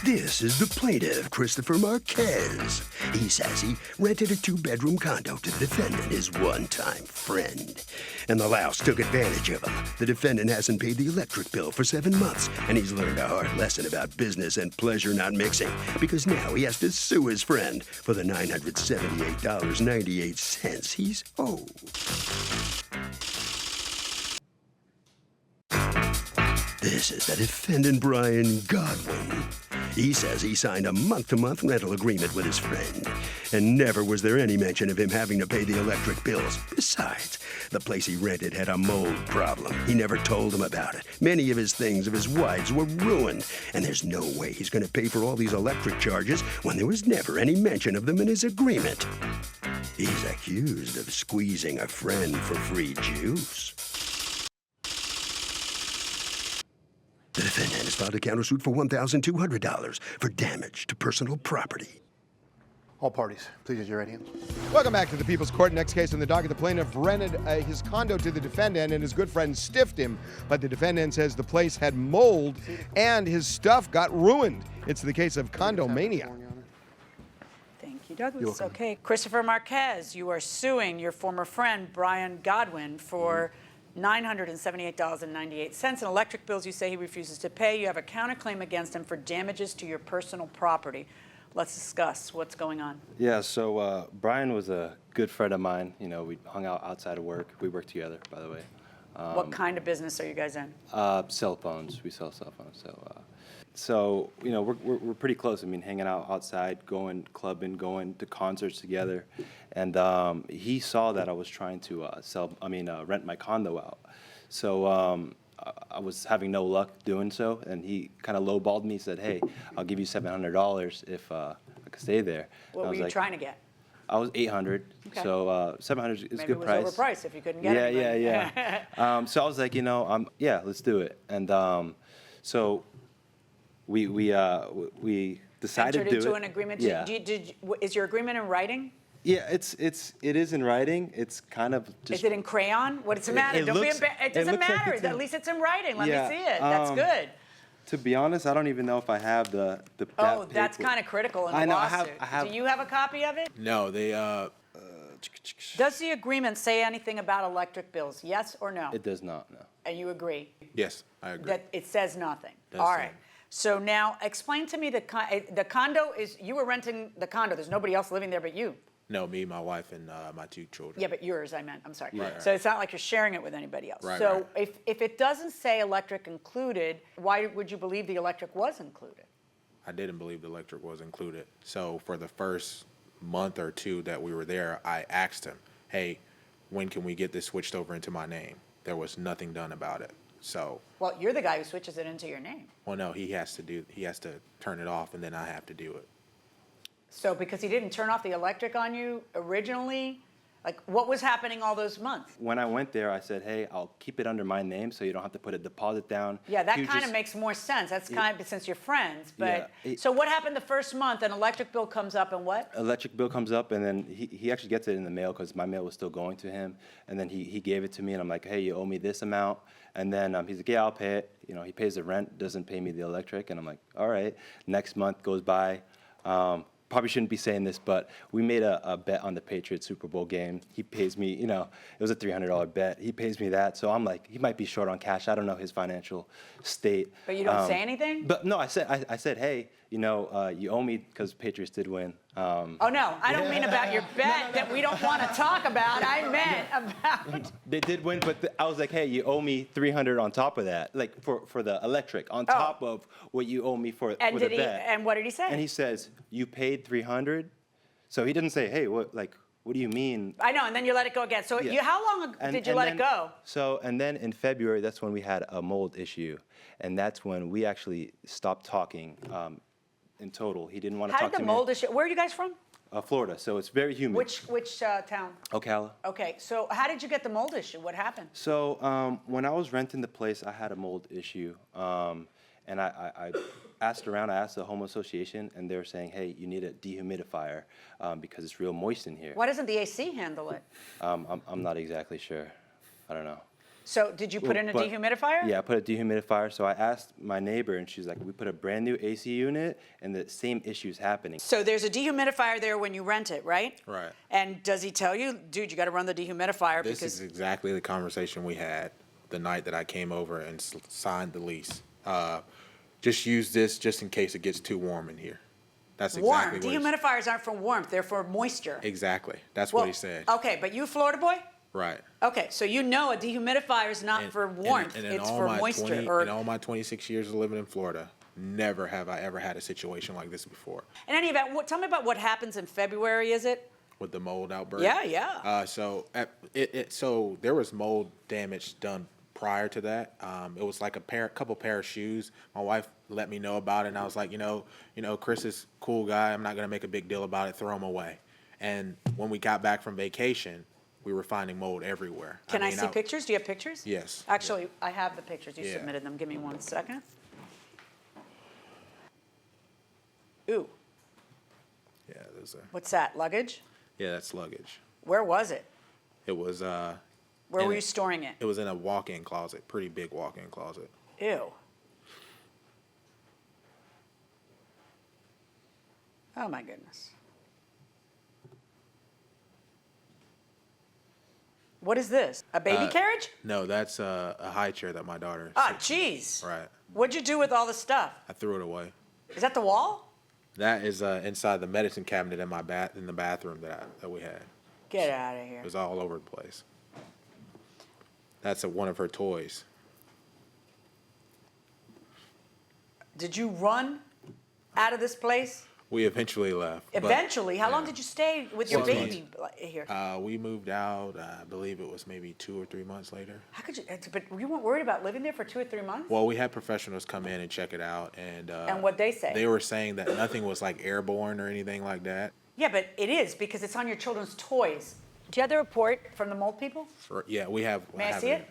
This is the plaintiff, Christopher Marquez. He says he rented a 2-bedroom condo to the defendant, his one-time friend. And the louse took advantage of him. The defendant hasn't paid the electric bill for 7 months, and he's learned a hard lesson about business and pleasure not mixing, because now he has to sue his friend for the $978.98 he's owed. This is the defendant, Brian Godwin. He says he signed a month-to-month rental agreement with his friend, and never was there any mention of him having to pay the electric bills. Besides, the place he rented had a mold problem. He never told him about it. Many of his things of his wife's were ruined, and there's no way he's going to pay for all these electric charges when there was never any mention of them in his agreement. He's accused of squeezing a friend for free juice. The defendant has filed a countersuit for $1,200 for damage to personal property. All parties, please raise your right hands. Welcome back to the People's Court. Next case on the docket, the plaintiff rented his condo to the defendant, and his good friend stiffed him. But the defendant says the place had mold and his stuff got ruined. It's the case of condomania. Thank you, Douglas. Okay, Christopher Marquez, you are suing your former friend Brian Godwin for $978.98 in electric bills you say he refuses to pay. You have a counterclaim against him for damages to your personal property. Let's discuss what's going on. Yeah, so Brian was a good friend of mine. You know, we hung out outside of work. We worked together, by the way. What kind of business are you guys in? Cell phones. We sell cell phones. So you know, we're pretty close. I mean, hanging out outside, going clubbing, going to concerts together, and he saw that I was trying to rent my condo out. So I was having no luck doing so, and he kind of lowballed me. Said, "Hey, I'll give you $700 if I could stay there." What were you trying to get? I was $800, okay. So $700 is a good price. Maybe it was overpriced if you couldn't get it. Yeah. So I was like, yeah, let's do it. And so we decided to do it. Entered into an agreement. Yeah. Is your agreement in writing? Yeah, it is in writing. It's kind of just. Is it in crayon? What's the matter? It doesn't matter. At least it's in writing. Let me see it. That's good. To be honest, I don't even know if I have the Oh, that's kind of critical in the lawsuit. I have. Do you have a copy of it? No, they. Does the agreement say anything about electric bills? Yes or no? It does not. No. And you agree? Yes, I agree. That it says nothing. That's all right. So now explain to me the condo is. You were renting the condo. There's nobody else living there but you. No, me, my wife, and my 2 children. Yeah, but yours, I meant. I'm sorry. Right. So it's not like you're sharing it with anybody else. Right, so if it doesn't say electric included, why would you believe the electric was included? I didn't believe the electric was included. So for the first month or 2 that we were there, I asked him, hey, when can we get this switched over into my name? There was nothing done about it. So. Well, you're the guy who switches it into your name. Well, no, he has to turn it off, and then I have to do it. So because he didn't turn off the electric on you originally, like what was happening all those months? When I went there, I said, hey, I'll keep it under my name so you don't have to put a deposit down. Yeah, that kind of makes more sense. That's kind of since you're friends. But yeah, so what happened the first month? An electric bill comes up and what? Electric bill comes up, and then he actually gets it in the mail because my mail was still going to him. And then he gave it to me, and I'm like, hey, you owe me this amount. And then he's like, yeah, I'll pay it. You know, he pays the rent, doesn't pay me the electric. And I'm like, all right. Next month goes by. Probably shouldn't be saying this, but we made a bet on the Patriots Super Bowl game. He pays me, it was a $300 bet. He pays me that, so I'm like, he might be short on cash. I don't know his financial state. But you don't say anything? But no, I said, hey, you owe me because Patriots did win. Oh no, I don't mean about your bet that we don't want to talk about. I meant about. They did win, but I was like, hey, you owe me $300 on top of that, like for the electric, on top of what you owe me for the bet. And what did he say? And he says, you paid $300, so he didn't say, hey, what do you mean? I know, and then you let it go again. So how long did you let it go? So, and then in February, that's when we had a mold issue, and that's when we actually stopped talking. In total, he didn't want to talk to me. How did the mold issue? Where are you guys from? Florida, so it's very humid. Which town? Ocala. Okay, so how did you get the mold issue? What happened? So when I was renting the place, I had a mold issue, and I asked around. I asked the home association, and they were saying, hey, you need a dehumidifier because it's real moist in here. Why doesn't the AC handle it? I'm not exactly sure. I don't know. So did you put in a But- dehumidifier? Yeah, I put a dehumidifier. So I asked my neighbor, and she's like, we put a brand new AC unit, and the same issue's happening. So there's a dehumidifier there when you rent it, right? Right. And does he tell you, dude, you got to run the dehumidifier This because is exactly the conversation we had the night that I came over and signed the lease. Just use this just in case it gets too warm in here. That's warm. exactly what Dehumidifiers aren't for warmth; they're for moisture. Exactly. That's Well, what he said. Okay, but you a Florida boy? Right. Okay, so you know a dehumidifier is not for warmth; in it's all for my moisture. 20 in all my 26 years of living in Florida, never have I ever had a situation like this before. In any event, tell me about what happens in February. Is it? With the mold outbreak. Yeah, yeah. So so there was mold damage done prior to that. It was like a couple pair of shoes. My wife let me know about it, and I was like, you know, Chris is a cool guy. I'm not gonna make a big deal about it. Throw him away. And when we got back from vacation, we were finding mold everywhere. Can I see pictures? Do you have pictures? Yes. Actually, I have the pictures. You Yeah. submitted them. Give me 1 second. Ooh, Yeah, what's that? Luggage? that's luggage. Where was it? It was Where In were a- you storing it? it was in a walk-in closet, pretty big walk-in closet. Ew. Oh my goodness. What is this? A baby carriage? No, that's a high chair that my daughter. Ah, jeez. Right. What'd you do with all the stuff? I threw it away. Is that the wall? That is inside the medicine cabinet in in the bathroom that we had. Get out of here. It was all over the place. That's one of her toys. Did you run out of this place? We eventually left. but, Eventually? How long yeah. did you stay with your 6 baby here? We moved out, I believe it was maybe 2 or 3 months later. How could you, but you weren't worried about living there for 2 or 3 months? Well, we had professionals come in and check it out, and what'd they say? They were saying that nothing was like airborne or anything like that. Yeah, but it is because it's on your children's toys. Do you have the report from the mold people? Yeah, we have. May I have see it?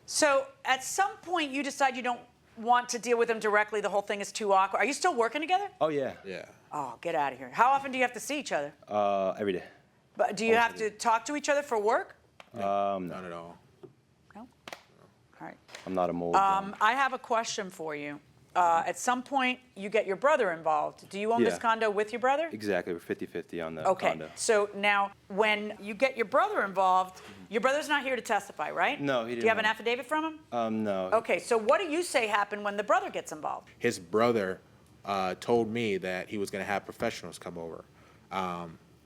So at some point you decide you don't want to deal with them directly. The whole thing is too awkward. Are you still working together? Oh, yeah. Yeah. Oh, get out of here. How often do you have to see each other? Every day. But do you have to talk to each other for work? Not at all. No? All right. I'm not a mold. I have a question for you. At some point, you get your brother involved. Do you own this Yeah. condo with your brother? Exactly. We're 50-50 on the Okay. condo. So now, when you get your brother involved, your brother's not here to testify, right? No, he Do you didn't have an know. affidavit from him? No. Okay. So what do you say happened when the brother gets involved? His brother told me that he was going to have professionals come over.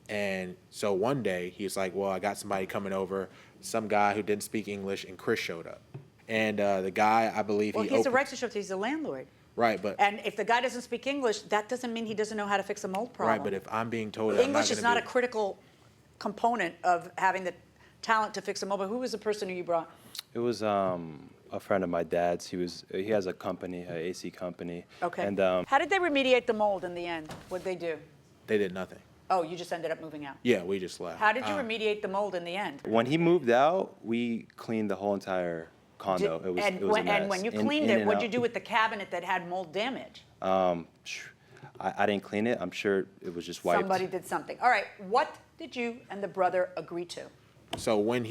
And so one day he was like, well, I got somebody coming over, some guy who didn't speak English, and Chris showed up. And the guy, I believe Well, he he has the opened- right to show up. He's a landlord. Right, but And if the guy doesn't speak English, that doesn't mean he doesn't know how to fix a mold problem. right, but if I'm being told that English I'm is not not a going to critical component of having the talent to fix a mold. But who was the person who you brought? It was a friend of my dad's. He has a company, an AC company. Okay. And How did they remediate the mold in the end? What'd they do? they did nothing. Oh, you just ended up moving out. Yeah, we just left. How did you remediate the mold in the end? when he moved out, we cleaned the whole entire condo. It was and, it was when, a mess. and when you In- cleaned in it, and what'd you out. do with the cabinet that had mold damage? I didn't clean it. I'm sure it was just wiped. Somebody did something. All right, what did you and the brother agree to? So when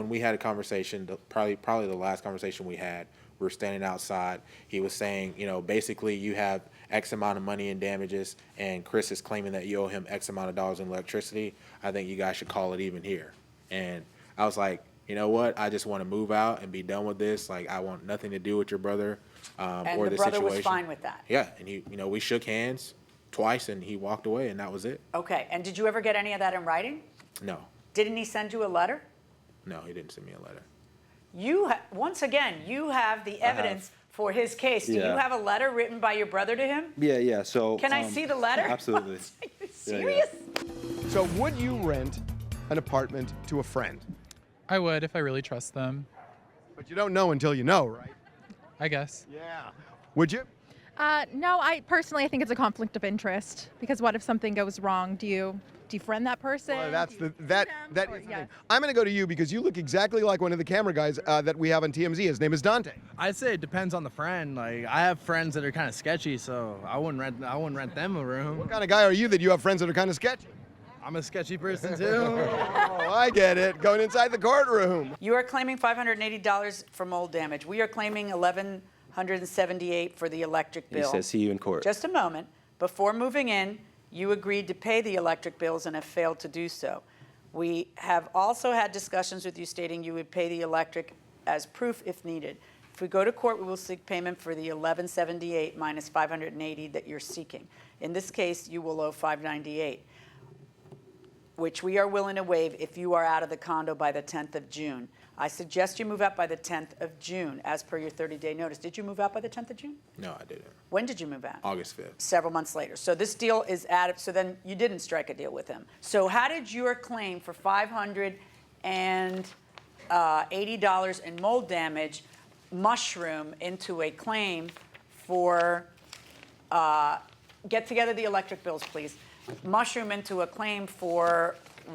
we had a conversation, probably the last conversation we had, we were standing outside. He was saying, basically you have X amount of money in damages, and Chris is claiming that you owe him X amount of dollars in electricity. I think you guys should call it even here. And I was like, you know what? I just want to move out and be done with this. Like, I want nothing to do with your brother And or the the brother situation. was fine with that? Yeah, and we shook hands twice, and he walked away, and that was it. Okay, and did you ever get any of that in writing? No, Didn't he send you a letter? no, he didn't send me a letter. Once again, you have the evidence for his case. Do you Yeah. have a letter written by your brother to him? Yeah. So. Can I see the letter? Absolutely. Are you Yeah. serious? So would you rent an apartment to a friend? I would if I really trust them, But you don't know until you know, right? I guess. Yeah. Would you? No, I personally think it's a conflict of interest because what if something goes wrong? Do you defriend that person? Well, that's Do you the that sue them? that Or- is the yeah. thing. I'm going to go to you because you look exactly like one of the camera guys that we have on TMZ. His name is Dante. I'd say it depends on the friend. Like I have friends that are kind of sketchy, so I wouldn't rent them a room. What kind of guy are you that you have friends that are kind of sketchy? I'm a sketchy person too. Oh, I get it. Going inside the courtroom. You are claiming $580 for mold damage. We are claiming $1,178 for the electric He bill. says, see you in court. Just a moment. Before moving in, you agreed to pay the electric bills and have failed to do so. We have also had discussions with you stating you would pay the electric as proof if needed. If we go to court, we will seek payment for the $1,178 minus $580 that you're seeking. In this case, you will owe $598, which we are willing to waive if you are out of the condo by the 10th of June. I suggest you move out by the 10th of June, as per your 30-day notice. Did you move out by the 10th of June? No, I didn't. When did you move out? August 5th. Several months later. So this deal is added, so then you didn't strike a deal with him. So how did your claim for $580 in mold damage mushroom into a claim for, get together the electric bills, please, mushroom into a claim for a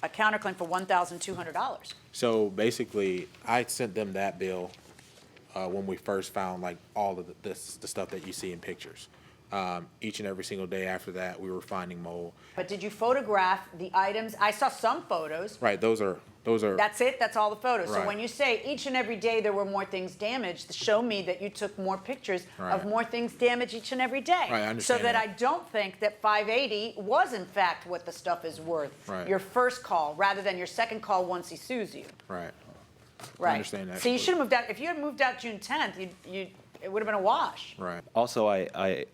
counterclaim for $1,200? So basically, I sent them that bill when we first found like all of the stuff that you see in pictures. Each and every single day after that, we were finding mold. But did you photograph the items? I saw some photos. Right, those are. That's it? That's all the photos? So Right. when you say each and every day there were more things damaged, show me that you took more pictures of Right. more things damaged each and every day. Right, I understand so that that. I don't think that $580 was in fact what the stuff is worth. Right. Your first call rather than your second call once he sues you. Right. Right. understand that So you completely. should have moved out. If you had moved out June 10th, it would have been a wash. Right. Also, I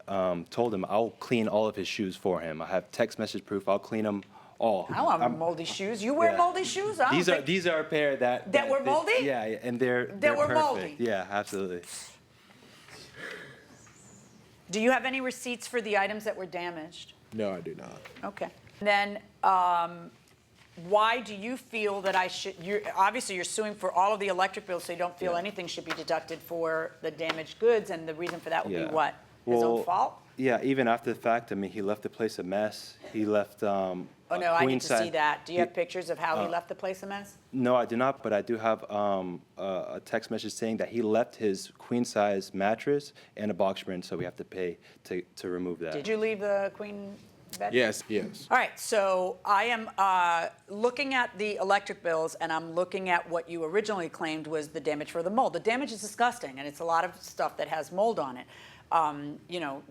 told him I'll clean all of his shoes for him. I have text message proof. I'll clean them all. I don't want moldy shoes. You wear Yeah. moldy shoes? I don't think- These are a pair that were moldy? Yeah, and they're were perfect. moldy? Yeah, absolutely. Do you have any receipts for the items that were damaged? No, I do not. Okay. Then, why do you feel that I should? Obviously, you're suing for all of the electric bills, so you don't feel anything should be deducted for the damaged goods, and the reason for that would be what? His own fault? Yeah, even after the fact, I mean, he left the place a mess. He left. Oh no, I need to see that. Do you have pictures of how he left the place a mess? No, I do not, but I do have a text message saying that he left his queen size mattress and a box spring, so we have to pay to remove that. Did you leave the queen bed? Yes, yes. All right, so I am looking at the electric bills, and I'm looking at what you originally claimed was the damage for the mold. The damage is disgusting, and it's a lot of stuff that has mold on it. You know,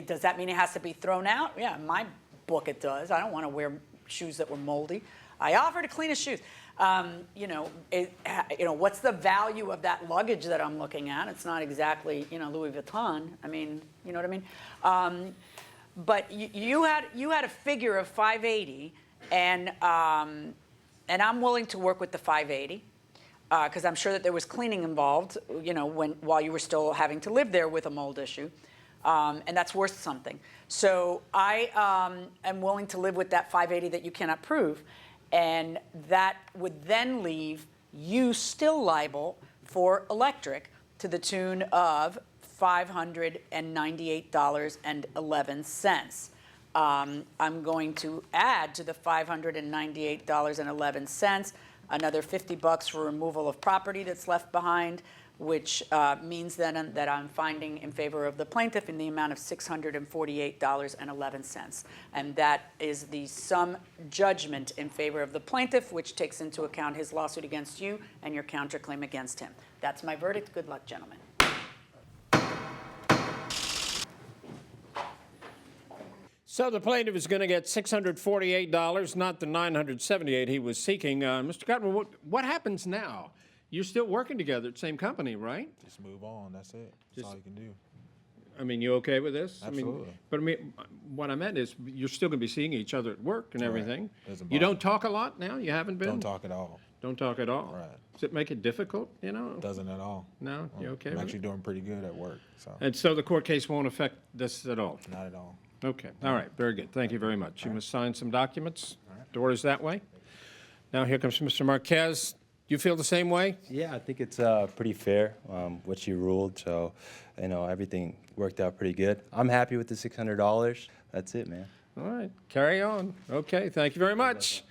does that mean it has to be thrown out? Yeah, in my book it does. I don't want to wear shoes that were moldy. I offer to clean his shoes. You know, what's the value of that luggage that I'm looking at? It's not exactly, Louis Vuitton. I mean, you know what I mean? But you had a figure of 580, and I'm willing to work with the 580 because I'm sure that there was cleaning involved, while you were still having to live there with a mold issue, and that's worth something. So I am willing to live with that 580 that you cannot prove, and that would then leave you still liable for electric to the tune of $598.11. I'm going to add to the $598.11 another $50 for removal of property that's left behind, which means then that I'm finding in favor of the plaintiff in the amount of $648.11. And that is the sum judgment in favor of the plaintiff, which takes into account his lawsuit against you and your counterclaim against him. That's my verdict. Good luck, gentlemen. So the plaintiff is going to get $648, not the $978 he was seeking. Mr. Cotton, what happens now? You're still working together at the same company, right? Just move on. That's it. That's all you can do. I mean, you okay with this? Absolutely. I mean, what I meant is you're still going to be seeing each other at work and everything. Doesn't You bother don't talk a lot now? You haven't been? Don't talk at all. Don't talk at all? Right. Does it make it difficult, Doesn't at all. No? You okay I'm with actually it? doing pretty good at work. So And so the court case won't affect this at all? not at all. Okay, all right, very good. Thank you very much. You must sign some documents. The order's that way. Now here comes Mr. Marquez. You feel the same way? Yeah, I think it's pretty fair what you ruled. So, everything worked out pretty good. I'm happy with the $600. That's it, man. All right, carry on. Okay, thank you very much.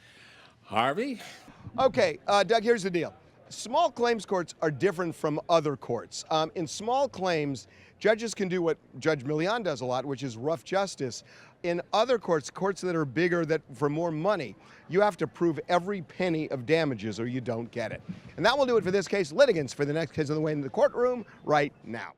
Harvey? Okay, Doug, here's the deal. Small claims courts are different from other courts. In small claims, judges can do what Judge Milian does a lot, which is rough justice. In other courts, courts that are bigger, that for more money, you have to prove every penny of damages or you don't get it. And that will do it for this case. Litigants for the next case on the way into the courtroom right now.